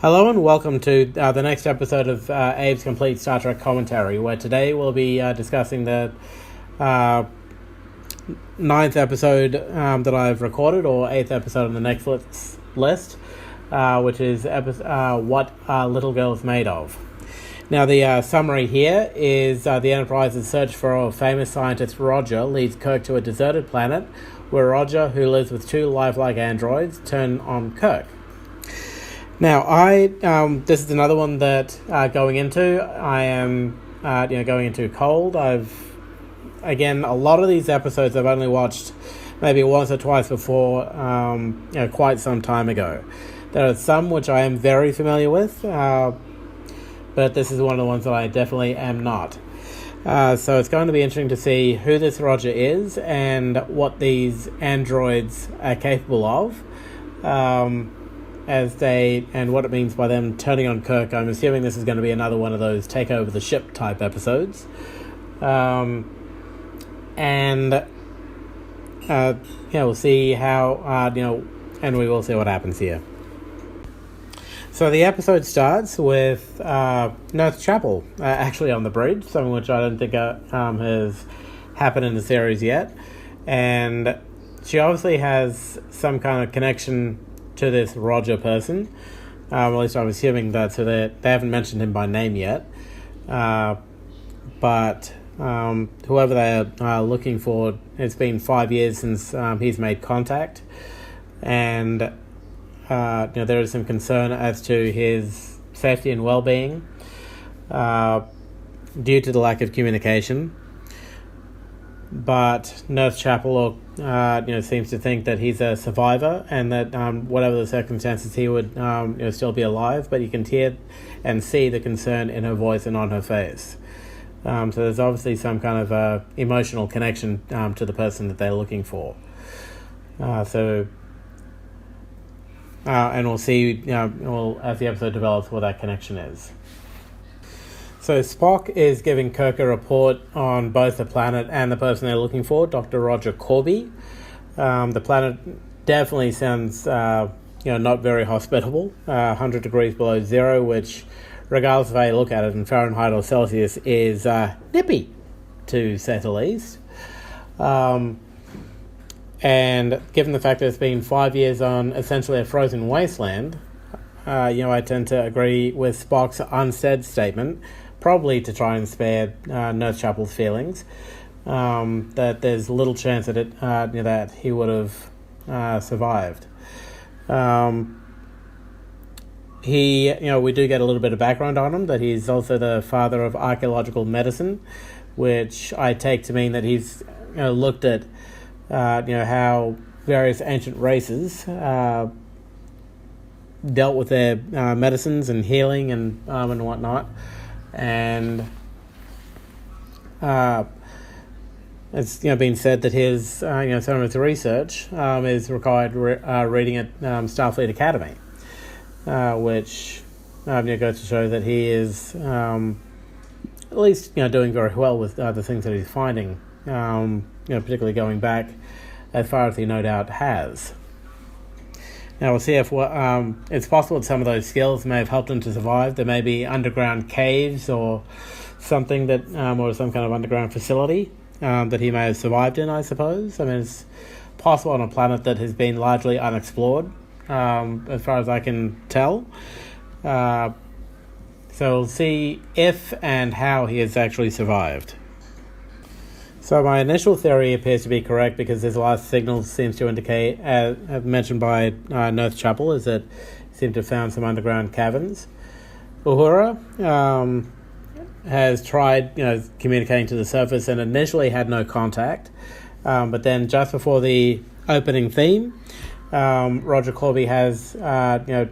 Hello and welcome to the next episode of Abe's Complete Star Trek Commentary, where today we'll be discussing the ninth episode that I've recorded, or eighth episode on the Netflix list, which is What Are Little Girls Made Of? Now, the summary here is the Enterprise's search for a famous scientist Roger leads Kirk to a deserted planet where Roger, who lives with two lifelike androids, turn on Kirk. Now, this is another one that going into, I am going into cold. A lot of these episodes I've only watched maybe once or twice before, quite some time ago. There are some which I am very familiar with, but this is one of the ones that I definitely am not. So it's going to be interesting to see who this Roger is and what these androids are capable of. And what it means by them turning on Kirk. I'm assuming this is going to be another one of those take over the ship type episodes. We'll see how, and we will see what happens here. So the episode starts with Nurse Chapel actually on the bridge, something which I don't think has happened in the series yet. And she obviously has some kind of connection to this Roger person. At least I'm assuming that, so they haven't mentioned him by name yet. But whoever they are looking for, it's been 5 years since he's made contact. And there is some concern as to his safety and well-being due to the lack of communication. But Nurse Chapel, seems to think that he's a survivor and that whatever the circumstances, he would still be alive. But you can hear and see the concern in her voice and on her face. So there's obviously some kind of emotional connection to the person that they're looking for. And we'll see, as the episode develops, what that connection is. So Spock is giving Kirk a report on both the planet and the person they're looking for, Dr. Roger Corby. The planet definitely sounds, not very hospitable. 100 degrees below zero, which, regardless of how you look at it in Fahrenheit or Celsius, is nippy, to say the least. And given the fact that it's been 5 years on essentially a frozen wasteland, I tend to agree with Spock's unsaid statement, probably to try and spare Nurse Chapel's feelings, that there's little chance that that he would have survived. We do get a little bit of background on him, that he's also the father of archaeological medicine, which I take to mean that he's looked at how various ancient races dealt with their medicines and healing and whatnot. And it's been said that his some of his research is required reading at Starfleet Academy, which goes to show that he is at least doing very well with the things that he's finding, particularly going back as far as he no doubt has. Now we'll see if it's possible that some of those skills may have helped him to survive. There may be underground caves or something that, or some kind of underground facility that he may have survived in, I suppose. I mean, it's possible on a planet that has been largely unexplored, as far as I can tell. So we'll see if and how he has actually survived. So my initial theory appears to be correct, because his last signal seems to indicate, as mentioned by Nurse Chapel, is that he seemed to have found some underground caverns. Uhura has tried communicating to the surface and initially had no contact. But then just before the opening theme, Roger Corby has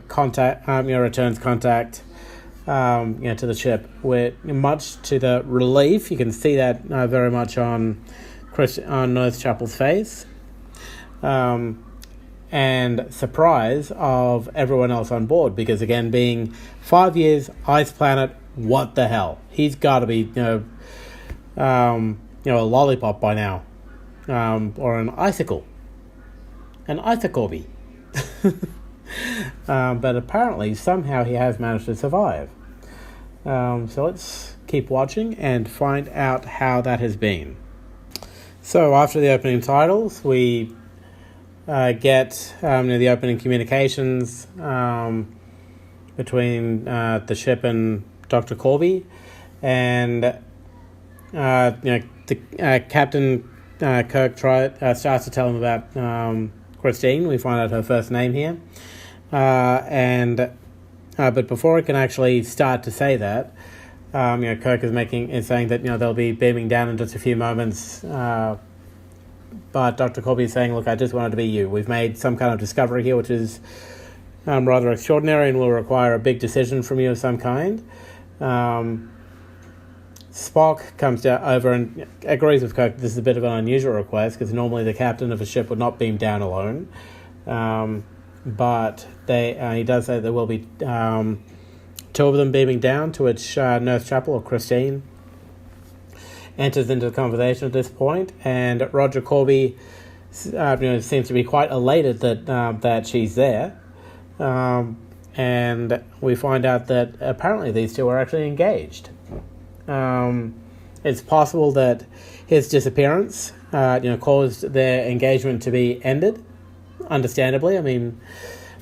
contact, returns contact to the ship, with much to the relief. You can see that very much on Nurse Chapel's face, and surprise of everyone else on board, because again, being 5 years, ice planet, what the hell? He's got to be a lollipop by now, or an icicle, an Corby. but apparently somehow he has managed to survive. So let's keep watching and find out how that has been. So after the opening titles, we get the opening communications between the ship and Dr. Corby, and Captain Kirk starts to tell him about Christine. We find out her first name here, but before he can actually start to say that, Kirk is saying that they'll be beaming down in just a few moments. But Dr. Corby is saying, look, I just wanted to be you. We've made some kind of discovery here, which is rather extraordinary and will require a big decision from you of some kind. Spock comes over and agrees with Kirk. This is a bit of an unusual request because normally the captain of a ship would not beam down alone. But he does say there will be two of them beaming down, to which Nurse Chapel, or Christine, enters into the conversation at this point, and Roger Corby seems to be quite elated that she's there. And we find out that apparently these two are actually engaged. It's possible that his disappearance caused their engagement to be ended, understandably. I mean,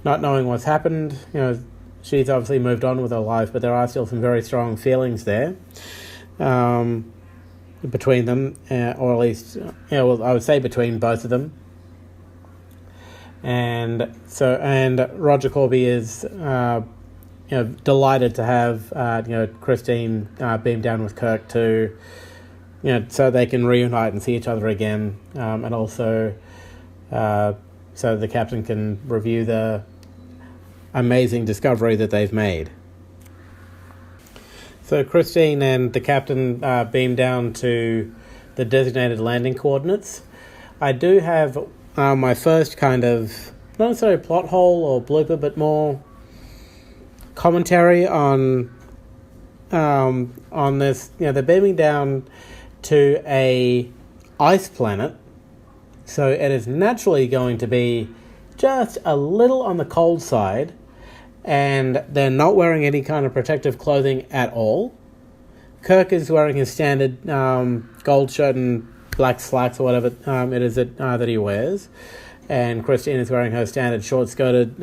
not knowing what's happened, she's obviously moved on with her life, but there are still some very strong feelings there between them, or at least, I would say between both of them. And Roger Corby is delighted to have Christine beam down with Kirk to so they can reunite and see each other again, and also so the captain can review the amazing discovery that they've made. So Christine and the captain beam down to the designated landing coordinates. I do have my first kind of, not necessarily plot hole or blooper, but more commentary on this. They're beaming down to a ice planet, so it is naturally going to be just a little on the cold side, and they're not wearing any kind of protective clothing at all. Kirk is wearing his standard gold shirt and black slacks or whatever it is that he wears, and Christine is wearing her standard short-skirted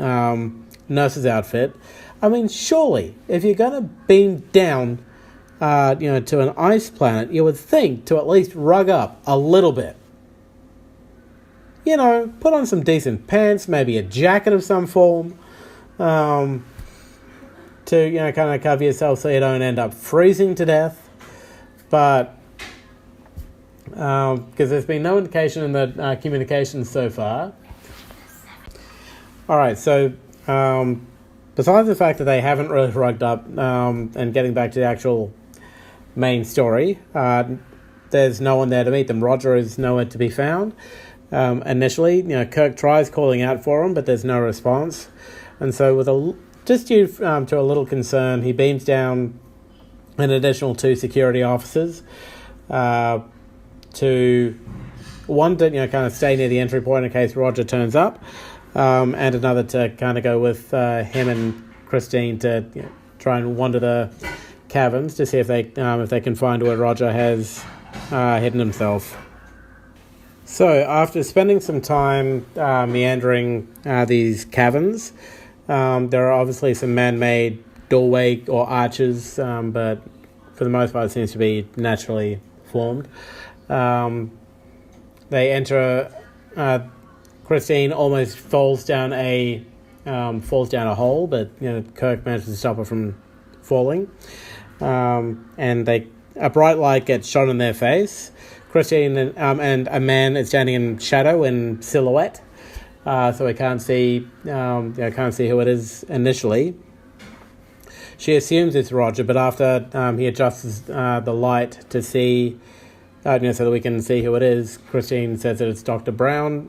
nurse's outfit. I mean, surely, if you're going to beam down to an ice planet, you would think to at least rug up a little bit. Put on some decent pants, maybe a jacket of some form, to kind of cover yourself so you don't end up freezing to death. But because there's been no indication in the communications so far. All right, so besides the fact that they haven't really rugged up, and getting back to the actual main story, there's no one there to meet them. Roger is nowhere to be found. Initially, Kirk tries calling out for him, but there's no response. And so just due to a little concern, he beams down an additional 2 security officers, to one to kind of stay near the entry point in case Roger turns up, and another to kind of go with him and Christine to try and wander the caverns to see if they can find where Roger has hidden himself. So after spending some time meandering these caverns, there are obviously some man-made doorway or arches, but for the most part it seems to be naturally formed. They enter. Christine almost falls down a hole, but Kirk manages to stop her from falling. And a bright light gets shone in their face. Christine and a man is standing in shadow in silhouette, so we can't see who it is initially. She assumes it's Roger, but after he adjusts the light to see, so that we can see who it is, Christine says that it's Dr. Brown,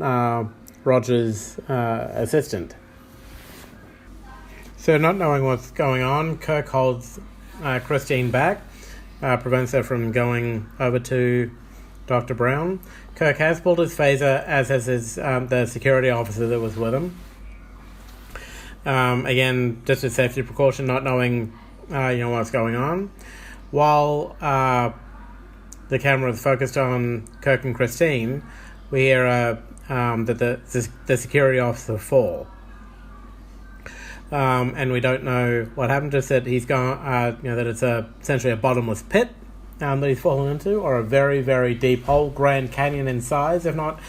Roger's assistant. So not knowing what's going on, Kirk holds Christine back, prevents her from going over to Dr. Brown. Kirk has pulled his phaser, as has the security officer that was with him. again, just a safety precaution, not knowing what's going on. While the camera is focused on Kirk and Christine, we hear that the security officer fall. And we don't know what happened, just that he's gone, that it's essentially a bottomless pit that he's fallen into, or a very, very deep hole, Grand Canyon in size, if not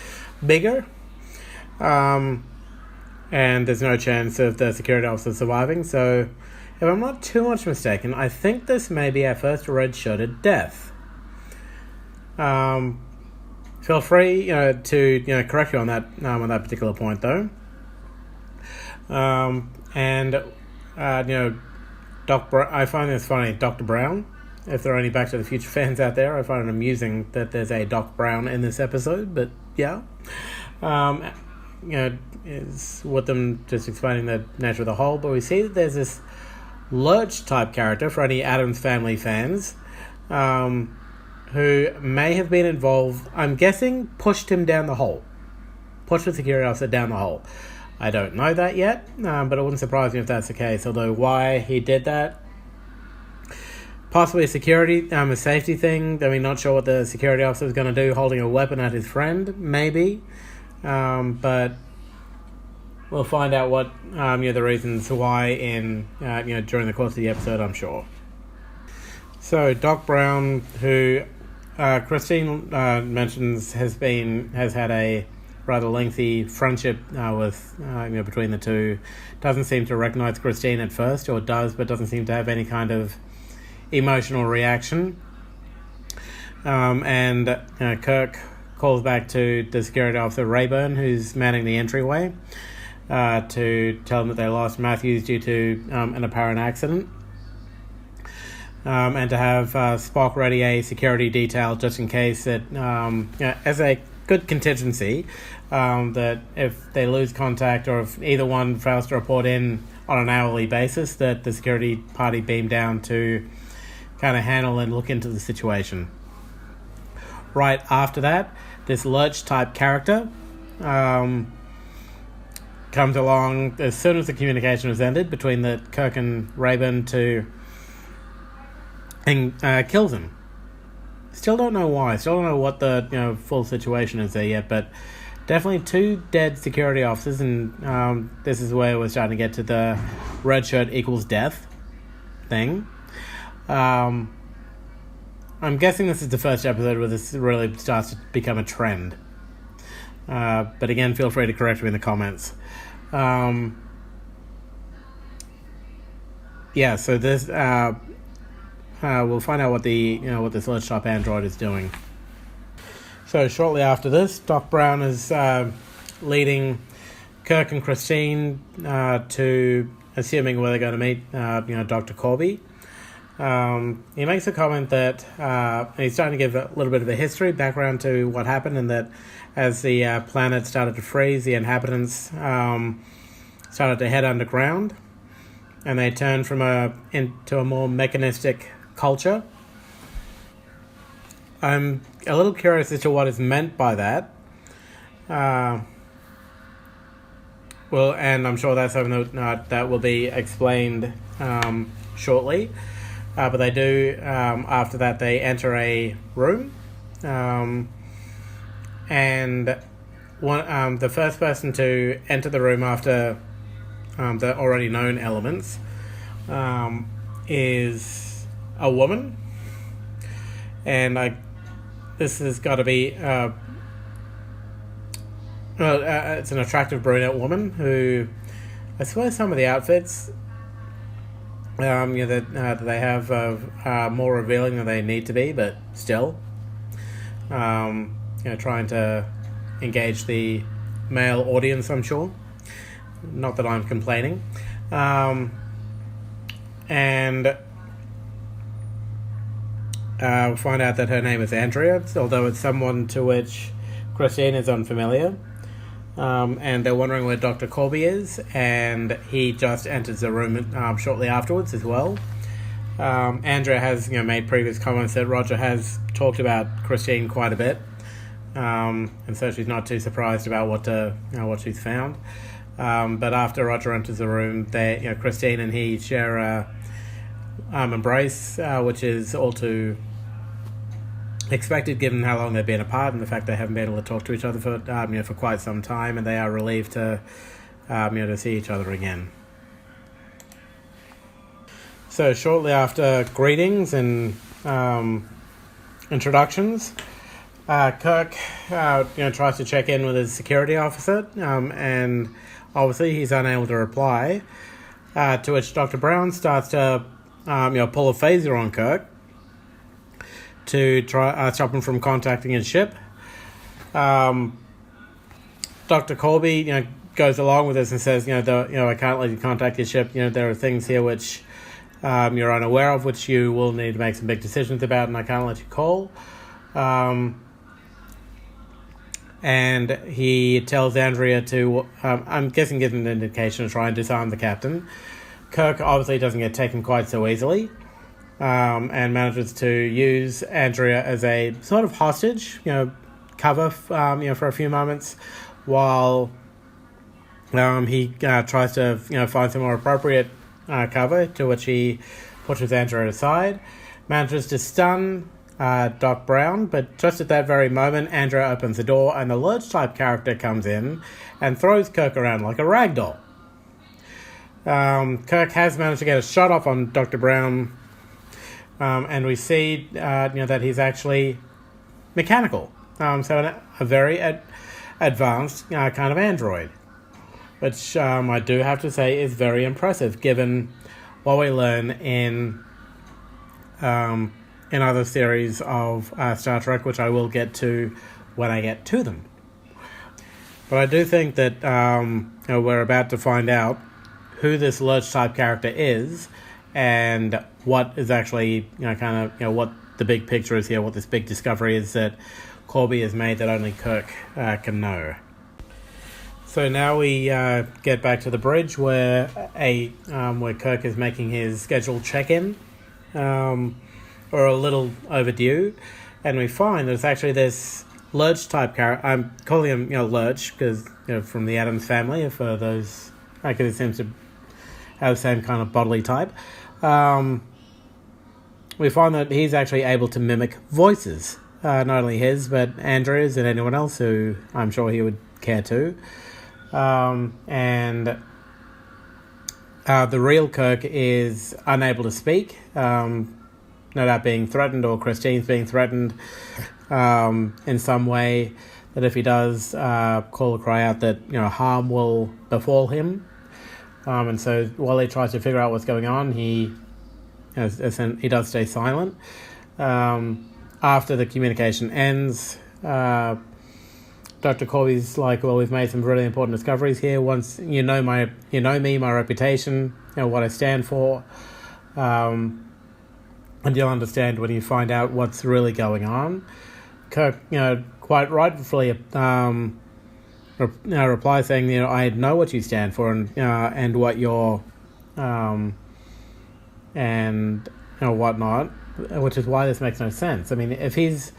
bigger. And there's no chance of the security officer surviving. So, if I'm not too much mistaken, I think this may be our first red-shirted death. Feel free, to correct you on that particular point, though. I find this funny, Dr. Brown. If there are any Back to the Future fans out there, I find it amusing that there's a Doc Brown in this episode. But yeah, is with them just explaining the nature of the hole. But we see that there's this Lurch type character for any Addams Family fans, who may have been involved. I'm guessing pushed him down the hole, pushed the security officer down the hole. I don't know that yet, but it wouldn't surprise me if that's the case. Although why he did that, possibly a safety thing. I mean, not sure what the security officer was going to do, holding a weapon at his friend, maybe. But we'll find out what the reasons why in during the course of the episode, I'm sure. So Doc Brown, who Christine mentions has had a rather lengthy friendship with between the two, doesn't seem to recognize Christine at first, or does, but doesn't seem to have any kind of emotional reaction. And Kirk calls back to the security officer Rayburn, who's manning the entryway, to tell them that they lost Matthews due to an apparent accident, and to have Spock ready a security detail just in case that, as a good contingency, that if they lose contact or if either one fails to report in on an hourly basis, that the security party beam down to kind of handle and look into the situation. Right after that, this Lurch type character comes along as soon as the communication has ended between the Kirk and Rayburn and kills him. Still don't know why. Still don't know what the full situation is there yet, but definitely two dead security officers, and this is where we're starting to get to the red shirt equals death thing. I'm guessing this is the first episode where this really starts to become a trend. But again, feel free to correct me in the comments. So this we'll find out what what this Lurch type android is doing. So shortly after this, Doc Brown is leading Kirk and Christine to, assuming where they're going to meet, Dr. Corby. He makes a comment that he's starting to give a little bit of a history, background to what happened, and that as the planet started to freeze, the inhabitants started to head underground, and they turned into a more mechanistic culture. I'm a little curious as to what is meant by that. And I'm sure that's something that will be explained shortly. But they do, after that, they enter a room. And the first person to enter the room after the already known elements is a woman. And this has got to be it's an attractive brunette woman who, I suppose some of the outfits that they have are more revealing than they need to be, but still trying to engage the male audience, I'm sure. Not that I'm complaining. And we'll find out that her name is Andrea, although it's someone to which Christine is unfamiliar. And they're wondering where Dr. Corby is, and he just enters the room shortly afterwards as well. Andrea has made previous comments that Roger has talked about Christine quite a bit, and so she's not too surprised about what she's found. But after Roger enters the room, Christine and he share a embrace, which is all too expected given how long they've been apart and the fact they haven't been able to talk to each other for quite some time, and they are relieved to to see each other again. So shortly after greetings and introductions, Kirk tries to check in with his security officer, and obviously he's unable to reply. To which Dr. Brown starts to pull a phaser on Kirk to try stop him from contacting his ship. Dr. Corby goes along with this and says, I can't let you contact your ship. There are things here which you're unaware of, which you will need to make some big decisions about, and I can't let you call. And he tells Andrea to, I'm guessing, give him an indication to try and disarm the captain. Kirk obviously doesn't get taken quite so easily, and manages to use Andrea as a sort of hostage, cover, for a few moments, while he tries to, find some more appropriate cover, to which he pushes Andrea aside, manages to stun Doc Brown, but just at that very moment, Andrea opens the door, and the Lurch-type character comes in and throws Kirk around like a rag doll. Kirk has managed to get a shot off on Dr. Brown, and we see that he's actually mechanical, so a very advanced kind of android, which I do have to say is very impressive given what we learn in other series of Star Trek, which I will get to when I get to them. But I do think that we're about to find out who this Lurch-type character is, and what is actually, what the big picture is here, what this big discovery is that Corby has made that only Kirk can know. So now we get back to the bridge where Kirk is making his scheduled check-in, or a little overdue, and we find that it's actually this Lurch-type character. I'm calling him, Lurch, because, from the Addams family, for those, because he seems to have the same kind of bodily type. We find that he's actually able to mimic voices, not only his, but Andrea's and anyone else who I'm sure he would care to. And the real Kirk is unable to speak, no doubt being threatened, or Christine's being threatened in some way, that if he does call or cry out, that harm will befall him. And so while he tries to figure out what's going on, he does stay silent. After the communication ends, Dr. Corby's like, well, we've made some really important discoveries here. Once you know me, my reputation, what I stand for, and you'll understand when you find out what's really going on. Kirk, quite rightfully, reply saying, I know what you stand for, and what you're, and whatnot, which is why this makes no sense. I mean, if he's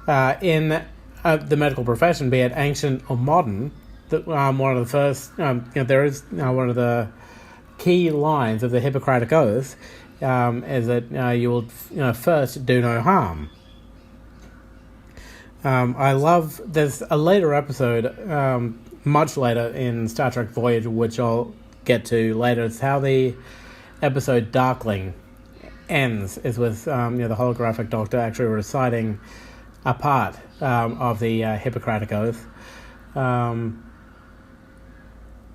in the medical profession, be it ancient or modern, one of the first, there is one of the key lines of the Hippocratic Oath is that you will first do no harm. I love, there's a later episode, much later in Star Trek Voyager, which I'll get to later. It's how the episode Darkling ends, is with the holographic doctor actually reciting a part of the Hippocratic Oath,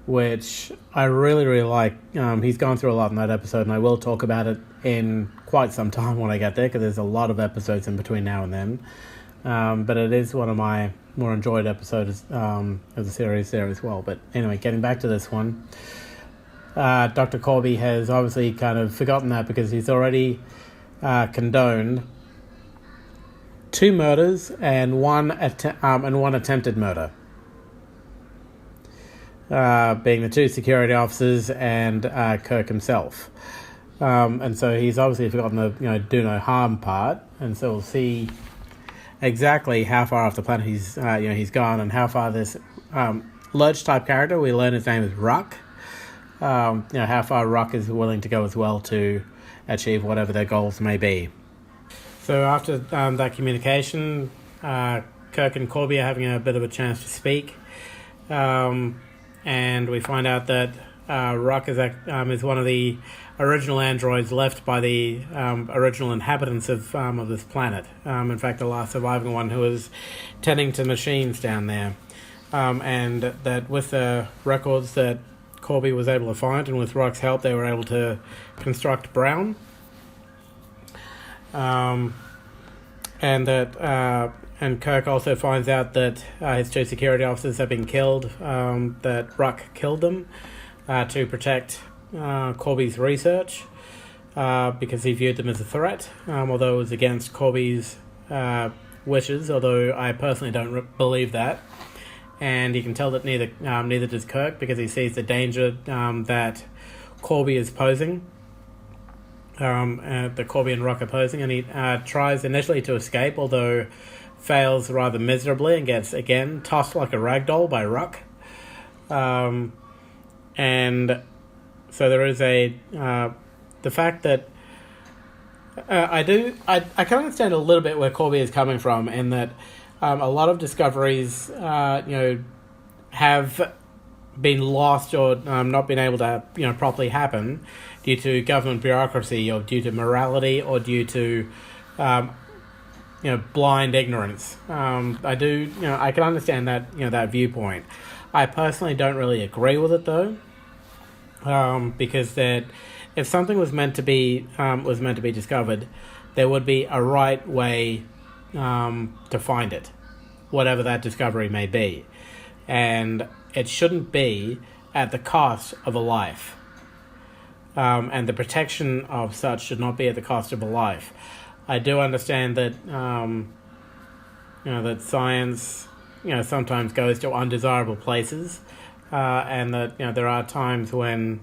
which I really, really like. He's gone through a lot in that episode, and I will talk about it in quite some time when I get there, because there's a lot of episodes in between now and then. But it is one of my more enjoyed episodes of the series there as well. But anyway, getting back to this one, Dr. Corby has obviously kind of forgotten that, because he's already condoned 2 murders and one attempted murder, being the 2 security officers and Kirk himself. And so he's obviously forgotten the do no harm part, and so we'll see exactly how far off the planet he's gone, and how far this Lurch type character. We learn his name is Ruck. How far Ruck is willing to go as well to achieve whatever their goals may be. So after that communication, Kirk and Corby are having a bit of a chance to speak, and we find out that Ruck is one of the original androids left by the original inhabitants of this planet. In fact, the last surviving one who was tending to machines down there, and that with the records that Corby was able to find, and with Ruck's help, they were able to construct Brown. And Kirk also finds out that his two security officers have been killed, that Ruck killed them to protect Corby's research, because he viewed them as a threat, although it was against Corby's wishes, although I personally don't believe that. And you can tell that neither does Kirk, because he sees the danger that Corby is posing. The Corby and Ruck are posing, and he tries initially to escape, although fails rather miserably and gets again tossed like a ragdoll by Ruck. And so there is the fact that I can understand a little bit where Corby is coming from, in that a lot of discoveries have been lost or not been able to properly happen due to government bureaucracy, or due to morality, or due to blind ignorance. I can understand that that viewpoint. I personally don't really agree with it though, because that if something was meant to be discovered, there would be a right way to find it, whatever that discovery may be, and it shouldn't be at the cost of a life. And the protection of such should not be at the cost of a life. I do understand that that science sometimes goes to undesirable places, and that there are times when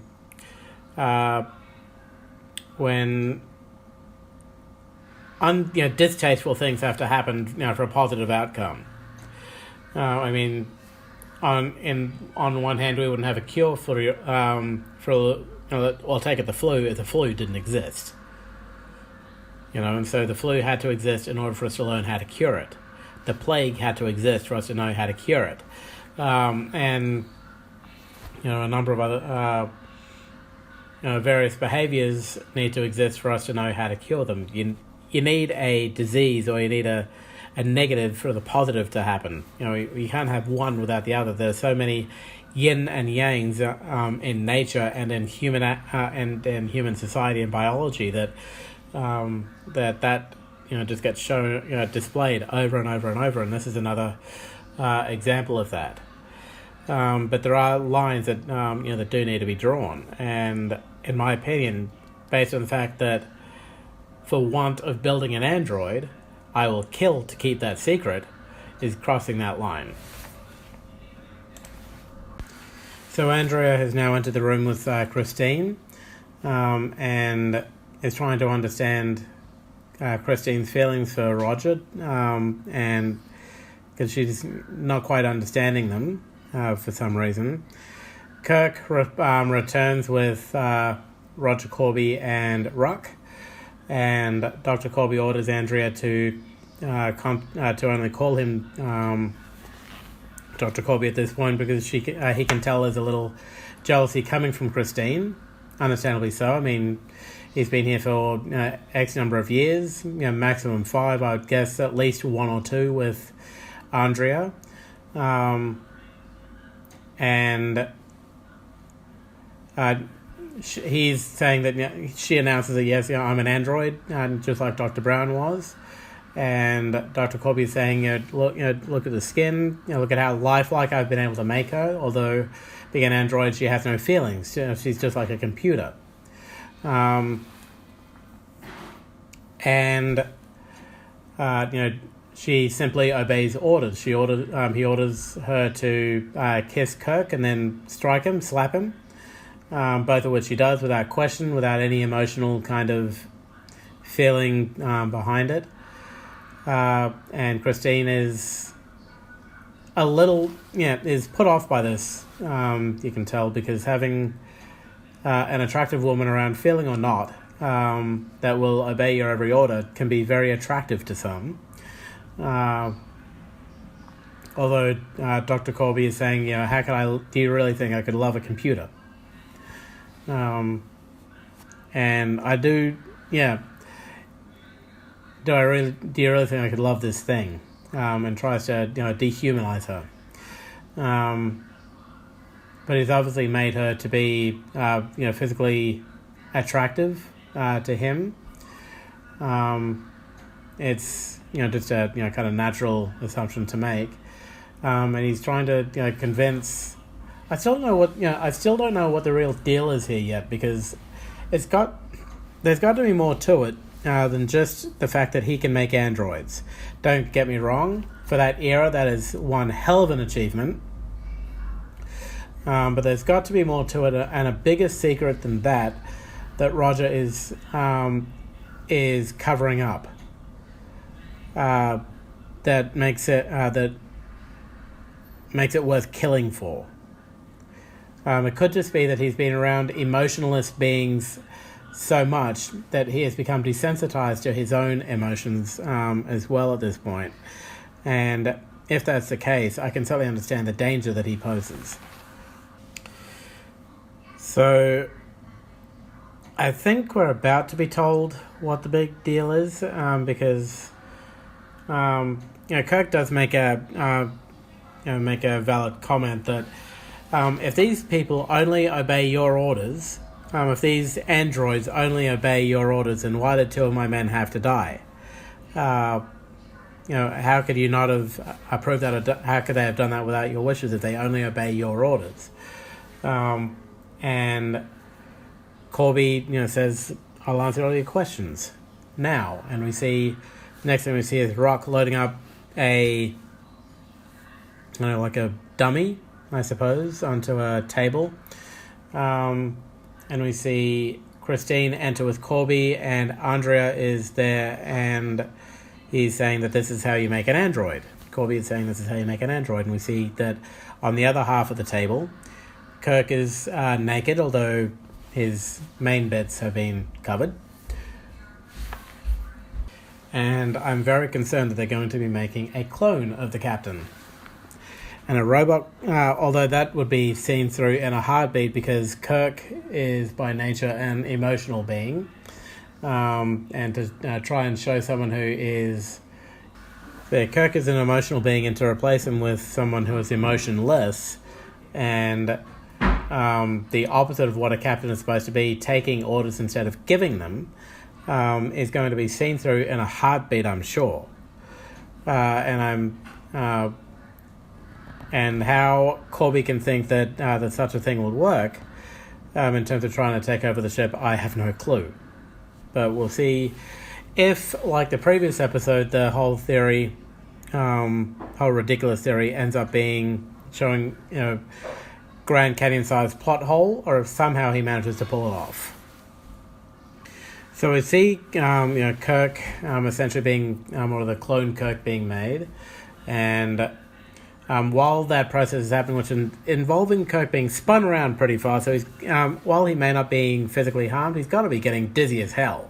distasteful things have to happen for a positive outcome. On one hand, we wouldn't have a cure for I'll take it the flu if the flu didn't exist. And so the flu had to exist in order for us to learn how to cure it. The plague had to exist for us to know how to cure it. And a number of other various behaviors need to exist for us to know how to cure them. You need a disease, or you need a negative for the positive to happen. You can't have one without the other. There's so many yin and yangs in nature and in human and in human society and biology that just gets shown, displayed over and over and over. And this is another example of that. But there are lines that that do need to be drawn. And in my opinion, based on the fact that for want of building an android, I will kill to keep that secret, is crossing that line. So Andrea has now entered the room with Christine, and is trying to understand Christine's feelings for Roger, and because she's not quite understanding them for some reason. Kirk returns with Roger Corby and Ruck, and Dr. Corby orders Andrea to only call him Dr. Corby at this point, because he can tell there's a little jealousy coming from Christine, understandably so. He's been here for X number of years, maximum 5, I would guess at least 1 or 2 with Andrea, and he's saying that she announces that yes, I'm an android, just like Dr. Brown was. And Dr. Corby is saying, look at the skin, look at how lifelike I've been able to make her. Although being an android, she has no feelings. She's just like a computer. She simply obeys orders. He orders her to kiss Kirk and then strike him, slap him. Both of which she does without question, without any emotional kind of feeling behind it. And Christine is a little, is put off by this. You can tell, because having an attractive woman around, feeling or not, that will obey your every order can be very attractive to some. Although Dr. Corby is saying, do you really think I could love a computer? And I do, do you really think I could love this thing? And tries to, dehumanize her. But he's obviously made her to be, physically attractive to him. It's, just a, kind of natural assumption to make. And he's trying to, convince. I still don't know what the real deal is here yet, because there's got to be more to it than just the fact that he can make androids. Don't get me wrong, for that era, that is one hell of an achievement. But there's got to be more to it, and a bigger secret than that Roger is covering up. That makes it worth killing for. It could just be that he's been around emotionless beings so much that he has become desensitized to his own emotions as well at this point. And if that's the case, I can certainly understand the danger that he poses. So I think we're about to be told what the big deal is, because Kirk does make a valid comment that if these people only obey your orders, if these androids only obey your orders, then why did two of my men have to die? How could you not have approved that? How could they have done that without your wishes if they only obey your orders? And Corby, says, I'll answer all your questions now. And we see, next thing we see is Rock loading up like a dummy, I suppose, onto a table. And we see Christine enter with Corby, and Andrea is there, and he's saying that this is how you make an android. Corby is saying this is how you make an android, and we see that on the other half of the table, Kirk is naked, although his main bits have been covered. And I'm very concerned that they're going to be making a clone of the captain. And a robot, although that would be seen through in a heartbeat, because Kirk is by nature an emotional being. And to try and show someone who is... Kirk is an emotional being, and to replace him with someone who is emotionless, and the opposite of what a captain is supposed to be, taking orders instead of giving them, is going to be seen through in a heartbeat, I'm sure. And how Corby can think that that such a thing would work in terms of trying to take over the ship, I have no clue. But we'll see if, like the previous episode, the whole theory, whole ridiculous theory, ends up being showing, Grand Canyon-sized plot hole, or if somehow he manages to pull it off. So we see, Kirk essentially being, or the clone Kirk being made, and while that process is happening, which involving Kirk being spun around pretty far, so he's, while he may not be physically harmed, he's got to be getting dizzy as hell.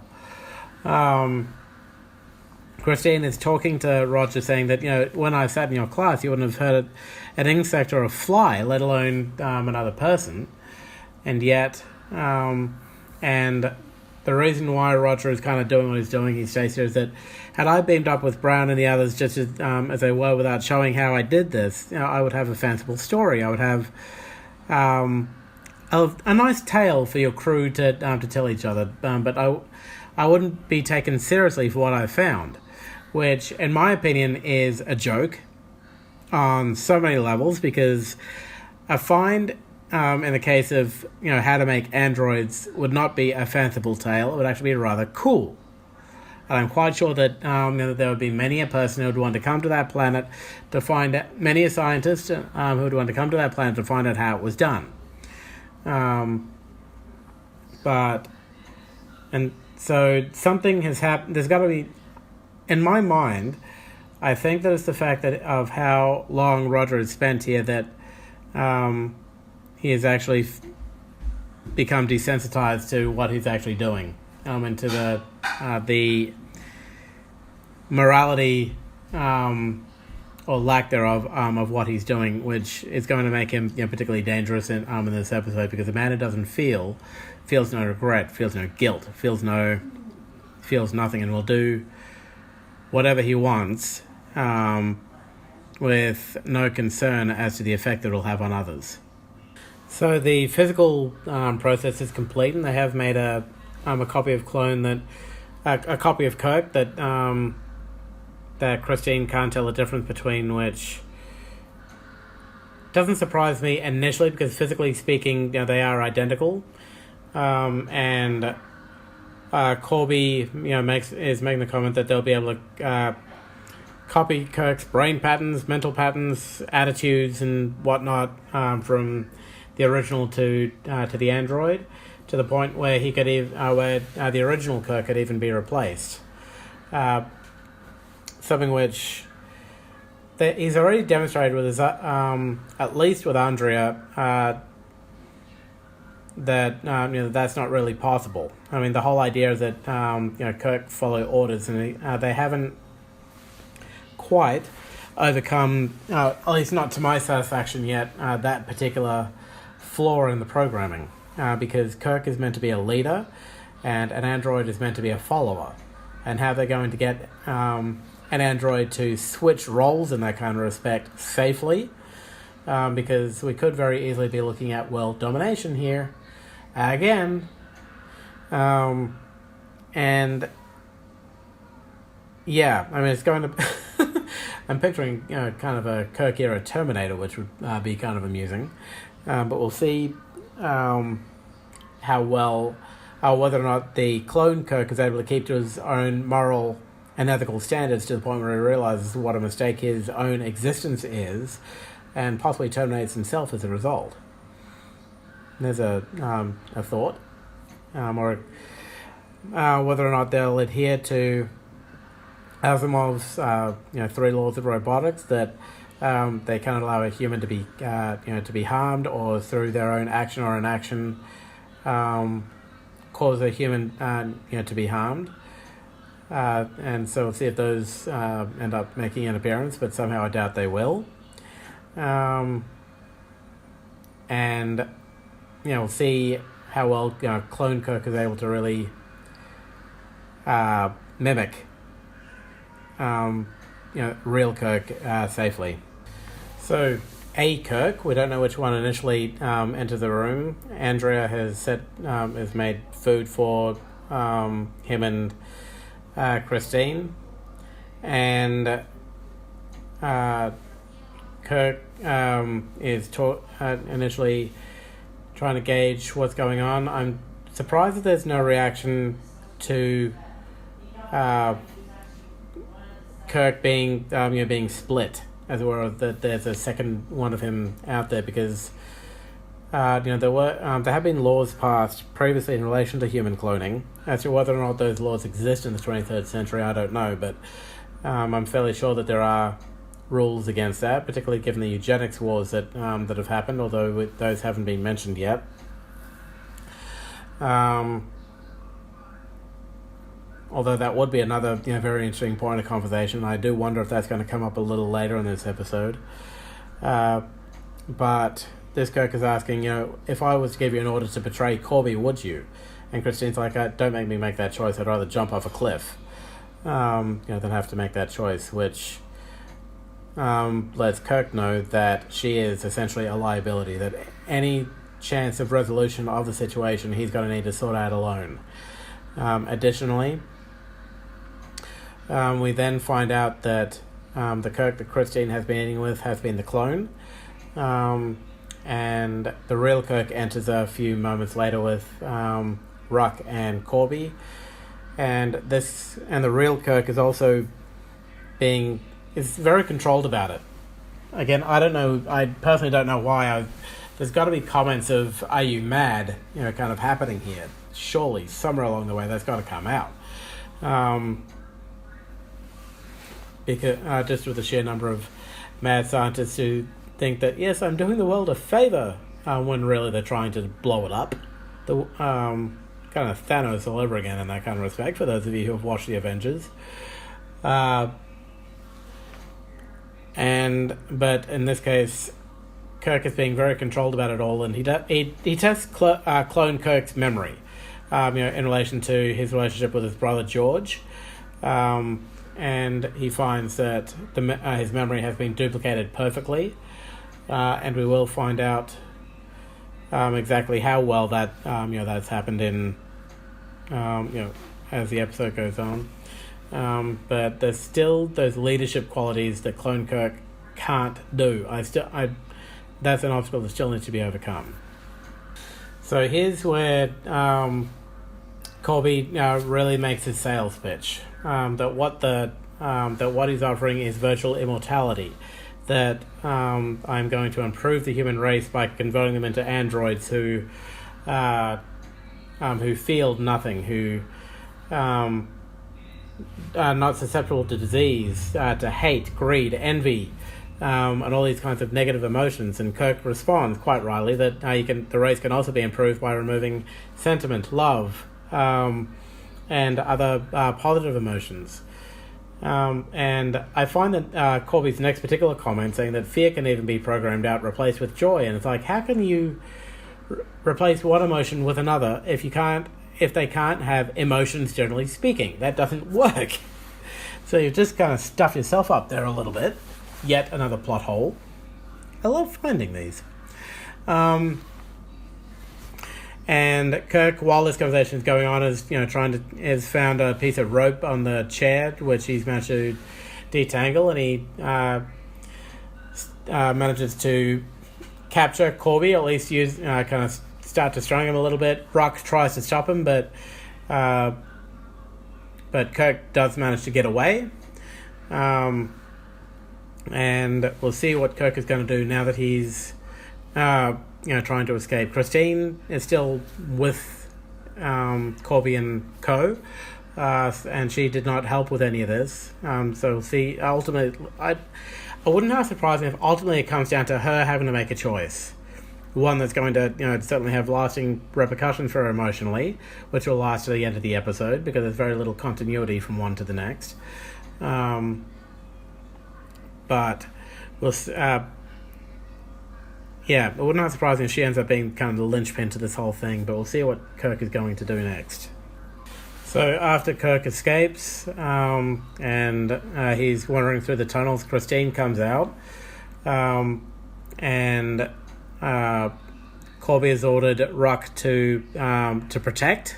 Christine is talking to Roger, saying that, when I sat in your class, you wouldn't have heard an insect or a fly, let alone another person. And yet, and the reason why Roger is kind of doing what he's doing, he states here, is that had I beamed up with Brown and the others just as they were, without showing how I did this, I would have a fanciful story. I would have a nice tale for your crew to tell each other. But I wouldn't be taken seriously for what I found, which, in my opinion, is a joke on so many levels, because a find in the case of how to make androids would not be a fanciful tale. It would actually be rather cool. And I'm quite sure that there would be many a person who would want to come to that planet to find out, many a scientist who would want to come to that planet to find out how it was done. And so something has happened. There's got to be, in my mind, I think that it's the fact that of how long Roger has spent here that he has actually become desensitized to what he's actually doing, and to the morality or lack thereof of what he's doing, which is going to make him particularly dangerous in this episode, because a man who doesn't feels no regret, feels no guilt, feels nothing, and will do whatever he wants with no concern as to the effect that it will have on others. So the physical process is complete, and they have made a copy of a copy of Kirk that Christine can't tell the difference between, which doesn't surprise me initially, because physically speaking, they are identical. And Corby, is making the comment that they'll be able to copy Kirk's brain patterns, mental patterns, attitudes, and whatnot from the original to the android, to the point where he could where the original Kirk could even be replaced. Something which he's already demonstrated with his, at least with Andrea, that that's not really possible. I mean, the whole idea is that Kirk follow orders, and they haven't quite overcome, at least not to my satisfaction yet, that particular flaw in the programming, because Kirk is meant to be a leader, and an android is meant to be a follower. And how they're going to get an android to switch roles in that kind of respect safely, because we could very easily be looking at world domination here again, and yeah, I mean, it's going to I'm picturing kind of a Kirk era Terminator, which would be kind of amusing, but we'll see how well whether or not the clone Kirk is able to keep to his own moral and ethical standards to the point where he realizes what a mistake his own existence is, and possibly terminates himself as a result. There's a thought, or whether or not they'll adhere to Asimov's three laws of robotics, that they can't allow a human to be harmed, or through their own action or inaction cause a human to be harmed. And so we'll see if those end up making an appearance, but somehow I doubt they will. And we'll see how well Clone Kirk is able to really mimic real Kirk safely. So a Kirk, we don't know which one initially entered the room. Andrea has made food for him and Christine, and Kirk is initially trying to gauge what's going on. I'm surprised that there's no reaction to Kirk being split, as it were, that there's a second one of him out there, because there have been laws passed previously in relation to human cloning. As to whether or not those laws exist in the 23rd century, I don't know, but I'm fairly sure that there are rules against that, particularly given the eugenics wars that have happened, although those haven't been mentioned yet. Although that would be another very interesting point of conversation. I do wonder if that's going to come up a little later in this episode. But this Kirk is asking, if I was to give you an order to betray Corby, would you? And Christine's like, don't make me make that choice. I'd rather jump off a cliff than have to make that choice, which lets Kirk know that she is essentially a liability, that any chance of resolution of the situation he's going to need to sort out alone. Additionally, we then find out that the Kirk that Christine has been eating with has been the clone, and the real Kirk enters a few moments later with Ruck and Corby, and the real Kirk is also is very controlled about it. Again, I don't know. I personally don't know why. There's got to be comments of "Are you mad?" kind of happening here. Surely, somewhere along the way, that's got to come out. because just with the sheer number of mad scientists who think that, yes, I'm doing the world a favor, when really they're trying to blow it up. The kind of Thanos all over again in that kind of respect, for those of you who have watched the Avengers. But in this case, Kirk is being very controlled about it all, and he tests clone Kirk's memory, in relation to his relationship with his brother George, and he finds that his memory has been duplicated perfectly, and we will find out exactly how well that that's happened in as the episode goes on. But there's still those leadership qualities that Clone Kirk can't do. That's an obstacle that still needs to be overcome. So here's where Corby really makes his sales pitch. That what he's offering is virtual immortality. That I'm going to improve the human race by converting them into androids who feel nothing, who are not susceptible to disease, to hate, greed, envy, and all these kinds of negative emotions. And Kirk responds quite rightly that the race can also be improved by removing sentiment, love, and other positive emotions. And I find that Corby's next particular comment, saying that fear can even be programmed out, replaced with joy, and it's like, how can you replace one emotion with another if they can't have emotions, generally speaking? That doesn't work. So you've just kind of stuffed yourself up there a little bit. Yet another plot hole. I love finding these. And Kirk, while this conversation is going on, has found a piece of rope on the chair, which he's managed to detangle, and he manages to capture Corby, or at least use kind of start to strung him a little bit. Ruck tries to stop him, but Kirk does manage to get away. And we'll see what Kirk is going to do now that he's trying to escape. Christine is still with Corby and co, and she did not help with any of this. So we'll see. Ultimately, I wouldn't have surprised me if ultimately it comes down to her having to make a choice. One that's going to certainly have lasting repercussions for her emotionally, which will last to the end of the episode because there's very little continuity from one to the next. But we'll it would not surprise me if she ends up being kind of the linchpin to this whole thing, but we'll see what Kirk is going to do next. So after Kirk escapes, and he's wandering through the tunnels, Christine comes out, and Corby has ordered Ruck to protect,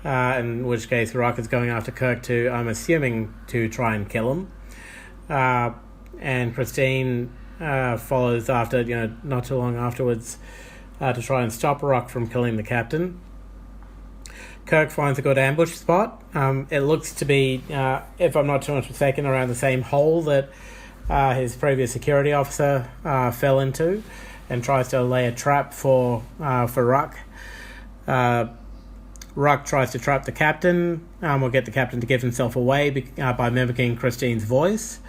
in which case Ruck is going after Kirk I'm assuming, to try and kill him. And Christine follows after, not too long afterwards, to try and stop Ruck from killing the captain. Kirk finds a good ambush spot. It looks to be, if I'm not too much mistaken, around the same hole that his previous security officer fell into, and tries to lay a trap for Ruck. Ruck tries to trap the captain, or get the captain to give himself away by mimicking Christine's voice.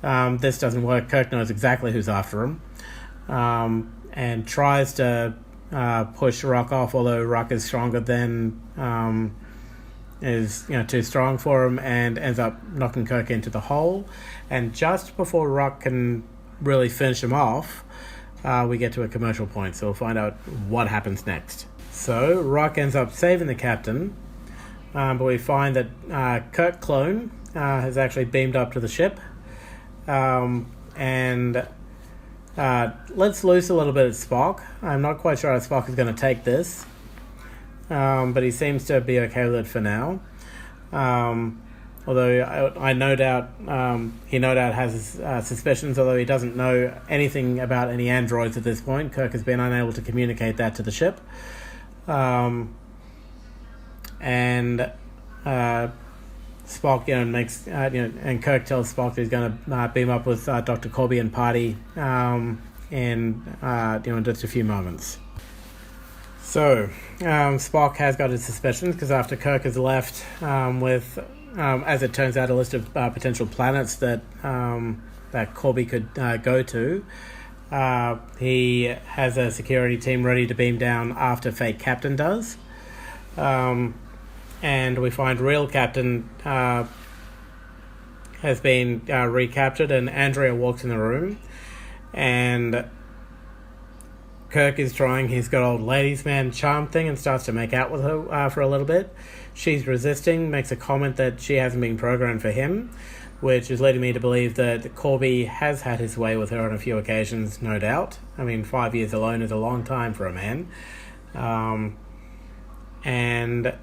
This doesn't work. Kirk knows exactly who's after him, and tries to push Ruck off, although Ruck is stronger than is too strong for him, and ends up knocking Kirk into the hole. And just before Ruck can really finish him off, we get to a commercial point, so we'll find out what happens next. So Ruck ends up saving the captain, but we find that Kirk Clone has actually beamed up to the ship, and let's loose a little bit at Spock. I'm not quite sure how Spock is going to take this, but he seems to be okay with it for now. Although I no doubt he no doubt has his suspicions, although he doesn't know anything about any androids at this point. Kirk has been unable to communicate that to the ship. And Spock, makes and Kirk tells Spock that he's going to beam up with Dr. Corby and party in just a few moments. So Spock has got his suspicions because after Kirk has left with as it turns out, a list of potential planets that Corby could go to. He has a security team ready to beam down after Fake Captain does. And we find Real Captain has been recaptured, and Andrea walks in the room, and Kirk is trying his good old ladies' man charm thing and starts to make out with her for a little bit. She's resisting, makes a comment that she hasn't been programmed for him, which is leading me to believe that Corby has had his way with her on a few occasions, no doubt. I mean, 5 years alone is a long time for a man. And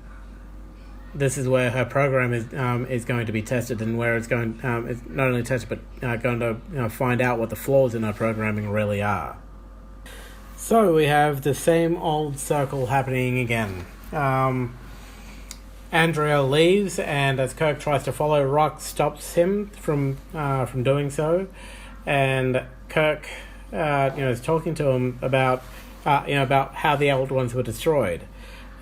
this is where her program is going to be tested, and where it's going it's not only tested but going to find out what the flaws in her programming really are. So we have the same old circle happening again. Andrea leaves, and as Kirk tries to follow, Rock stops him from doing so, and Kirk is talking to him about how the old ones were destroyed.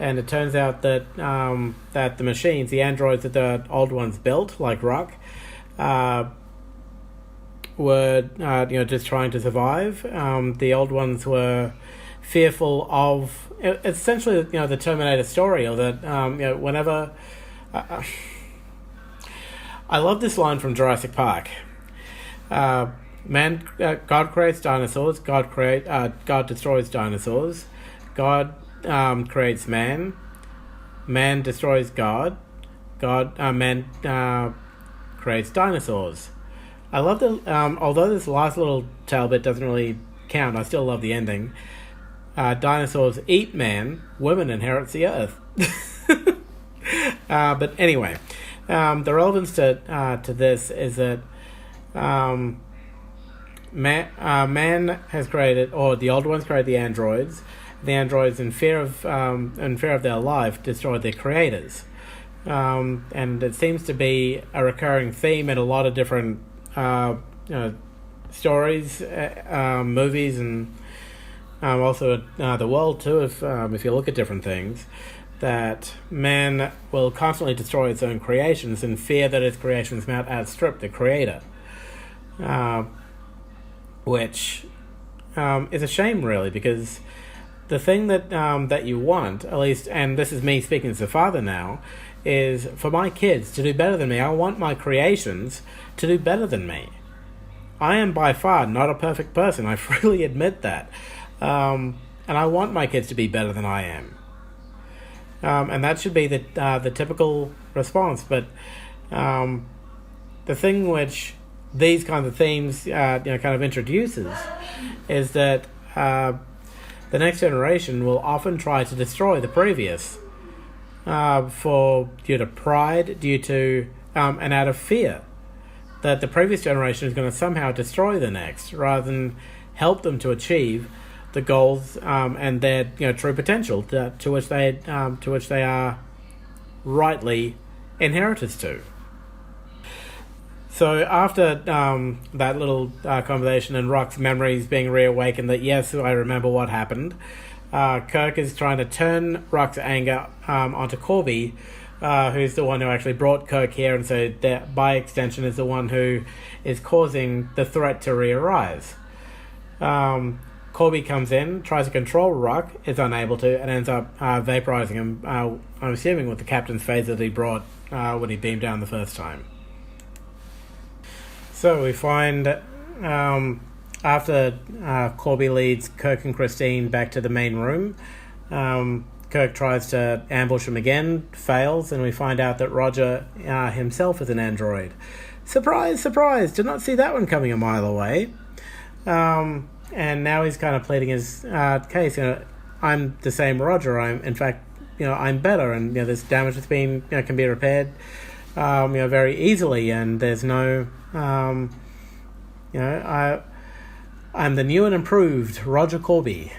And it turns out that that the machines, the androids that the old ones built, like Rock, were just trying to survive. The old ones were fearful of essentially the Terminator story, or that whenever I love this line from Jurassic Park. God creates dinosaurs. God destroys dinosaurs. God creates man. Man destroys God. Man creates dinosaurs. I love the although this last little tail bit doesn't really count, I still love the ending. Dinosaurs eat man. Women inherits the earth. But anyway, the relevance to this is that man has created, or the old ones created the androids. The androids, in fear of their life, destroyed their creators, and it seems to be a recurring theme in a lot of different stories, movies, and also the world too. If you look at different things, that man will constantly destroy its own creations in fear that its creations might outstrip the creator, which is a shame, really, because the thing that you want, at least, and this is me speaking as a father now, is for my kids to do better than me. I want my creations to do better than me. I am by far not a perfect person. I freely admit that. And I want my kids to be better than I am. And that should be the typical response. But the thing which these kinds of themes kind of introduces is that the next generation will often try to destroy the previous due to pride, due to and out of fear that the previous generation is going to somehow destroy the next, rather than help them to achieve the goals and their true potential to which they are rightly inheritors to. So after that little conversation and Rock's memories being reawakened, that yes, I remember what happened, Kirk is trying to turn Rock's anger onto Corby, who's the one who actually brought Kirk here, and so that by extension is the one who is causing the threat to re-arise. Corby comes in, tries to control Rock, is unable to, and ends up vaporizing him, I'm assuming with the captain's phaser that he brought when he beamed down the first time. So we find after Corby leads Kirk and Christine back to the main room, Kirk tries to ambush him again, fails, and we find out that Roger himself is an android. Surprise, surprise! Did not see that one coming a mile away. And now he's kind of pleading his case. I'm the same Roger. In fact, I'm better, and this damage that's been can be repaired, very easily, and there's no. I'm the new and improved Roger Corby,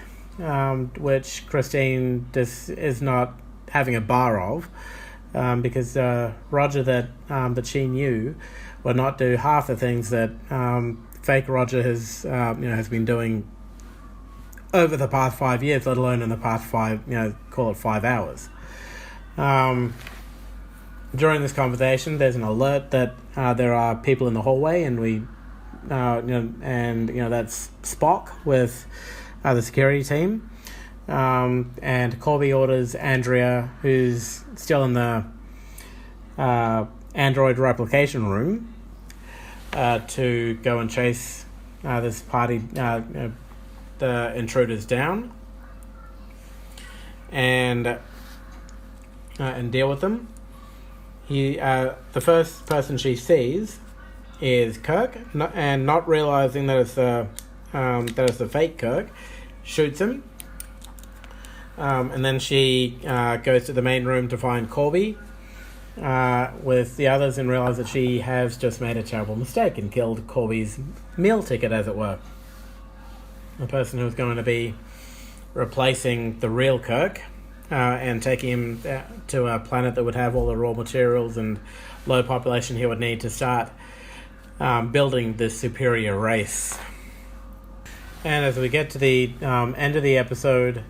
which Christine is not having a bar of, because Roger that she knew would not do half the things that fake Roger has been doing over the past 5 years, let alone in the past 5 hours. during this conversation, there's an alert that there are people in the hallway, and that's Spock with the security team. And Corby orders Andrea, who's still in the android replication room, to go and chase this party, the intruders down, and deal with them. The first person she sees is Kirk, and not realizing that it's the fake Kirk, shoots him. And then she goes to the main room to find Corby with the others, and realizes that she has just made a terrible mistake and killed Corby's meal ticket, as it were. The person who was going to be replacing the real Kirk and taking him to a planet that would have all the raw materials and low population he would need to start building this superior race. And as we get to the end of the episode,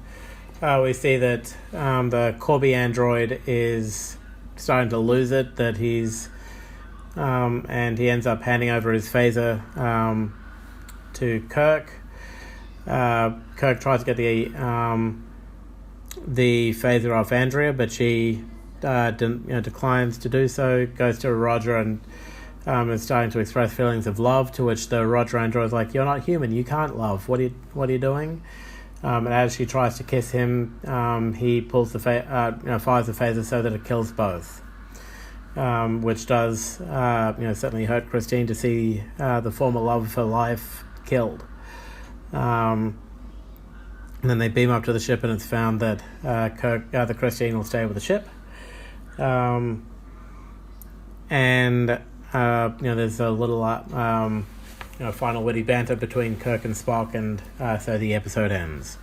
we see that the Corby android is starting to lose it, that and he ends up handing over his phaser to Kirk. Kirk tries to get the phaser off Andrea, but she declines to do so, goes to Roger and is starting to express feelings of love, to which the Roger android is like, "You're not human, you can't love, what are you doing?" And as she tries to kiss him, he pulls fires the phaser so that it kills both, which does certainly hurt Christine to see the former love of her life killed. And then they beam up to the ship, and it's found that the Christine will stay with the ship. There's a little final witty banter between Kirk and Spock, and so the episode ends.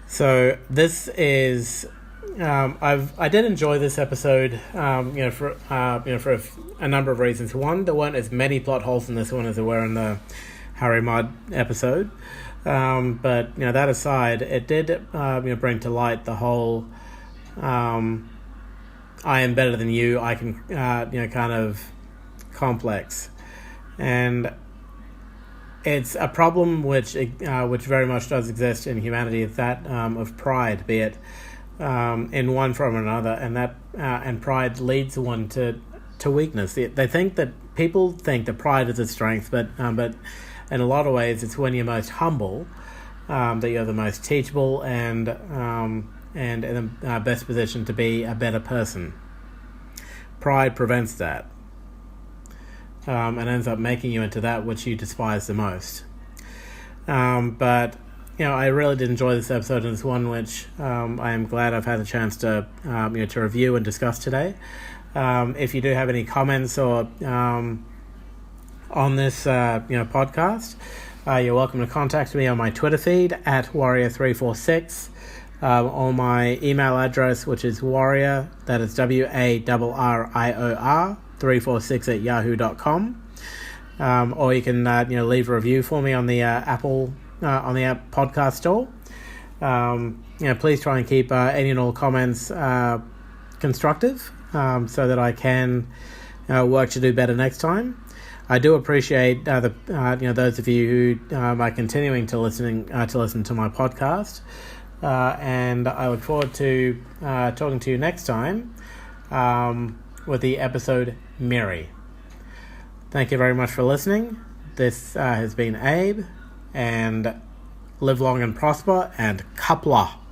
So this is I did enjoy this episode, for a number of reasons. One, there weren't as many plot holes in this one as there were in the Harry Mudd episode. But that aside, it did bring to light the whole I am better than you, I can kind of complex, and it's a problem which very much does exist in humanity. It's that of pride, be it in one form or another, and pride leads one to weakness. They think that people think that pride is a strength, but in a lot of ways, it's when you're most humble that you're the most teachable and in the best position to be a better person. Pride prevents that, and ends up making you into that which you despise the most. But I really did enjoy this episode, and it's one which I am glad I've had the chance to to review and discuss today. If you do have any comments or on this podcast, you're welcome to contact me on my Twitter feed at warrior346, or my email address, which is warrior, that is WARRIOR 346 at yahoo.com, or you can leave a review for me on the Apple podcast store. Please try and keep any and all comments constructive, so that I can work to do better next time. I do appreciate those of you who are continuing to listen to my podcast, and I look forward to talking to you next time with the episode Mary. Thank you very much for listening. This has been Abe, and live long and prosper, and Kapla.